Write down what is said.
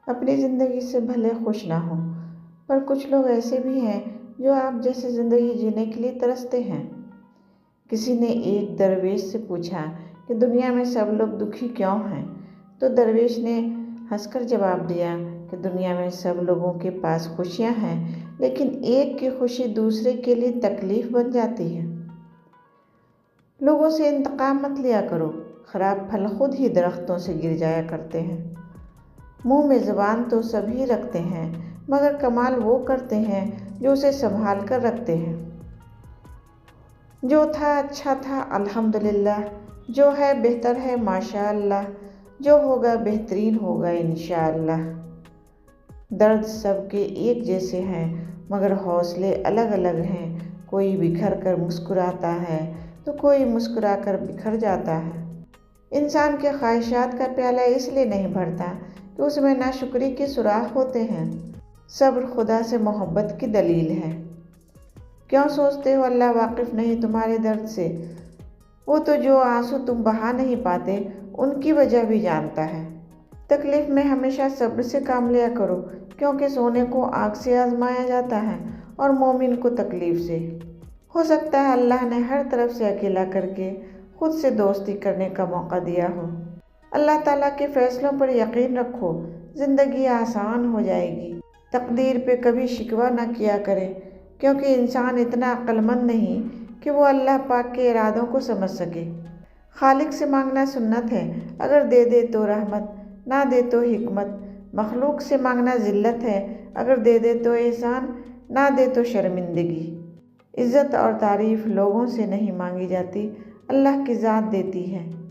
اپنی زندگی سے بھلے خوش نہ ہوں، پر کچھ لوگ ایسے بھی ہیں جو آپ جیسے زندگی جینے کے لیے ترستے ہیں۔ کسی نے ایک درویش سے پوچھا کہ دنیا میں سب لوگ دکھی کیوں ہیں؟ تو درویش نے ہنس کر جواب دیا کہ دنیا میں سب لوگوں کے پاس خوشیاں ہیں، لیکن ایک کی خوشی دوسرے کے لیے تکلیف بن جاتی ہے۔ لوگوں سے انتقام مت لیا کرو، خراب پھل خود ہی درختوں سے گر جایا کرتے ہیں۔ منہ میں زبان تو سبھی رکھتے ہیں، مگر کمال وہ کرتے ہیں جو اسے سنبھال کر رکھتے ہیں۔ جو تھا اچھا تھا الحمدللہ، جو ہے بہتر ہے ماشاءاللہ، جو ہوگا بہترین ہوگا انشاءاللہ۔ درد سب کے ایک جیسے ہیں، مگر حوصلے الگ الگ ہیں۔ کوئی بکھر کر مسکراتا ہے تو کوئی مسکرا کر بکھر جاتا ہے۔ انسان کے خواہشات کا پیالہ اس لیے نہیں بھرتا کہ اس میں ناشکری کے سوراخ ہوتے ہیں۔ صبر خدا سے محبت کی دلیل ہے۔ کیوں سوچتے ہو اللہ واقف نہیں تمہارے درد سے؟ وہ تو جو آنسو تم بہا نہیں پاتے ان کی وجہ بھی جانتا ہے۔ تکلیف میں ہمیشہ صبر سے کام لیا کرو، کیونکہ سونے کو آگ سے آزمایا جاتا ہے اور مومن کو تکلیف سے۔ ہو سکتا ہے اللہ نے ہر طرف سے اکیلا کر کے خود سے دوستی کرنے کا موقع دیا ہو۔ اللہ تعالیٰ کے فیصلوں پر یقین رکھو، زندگی آسان ہو جائے گی۔ تقدیر پہ کبھی شکوہ نہ کیا کرے، کیونکہ انسان اتنا عقل مند نہیں کہ وہ اللہ پاک کے ارادوں کو سمجھ سکے۔ خالق سے مانگنا سنت ہے، اگر دے دے تو رحمت، نہ دے تو حکمت۔ مخلوق سے مانگنا ذلت ہے، اگر دے دے تو احسان، نہ دے تو شرمندگی۔ عزت اور تعریف لوگوں سے نہیں مانگی جاتی، اللہ کی ذات دیتی ہے۔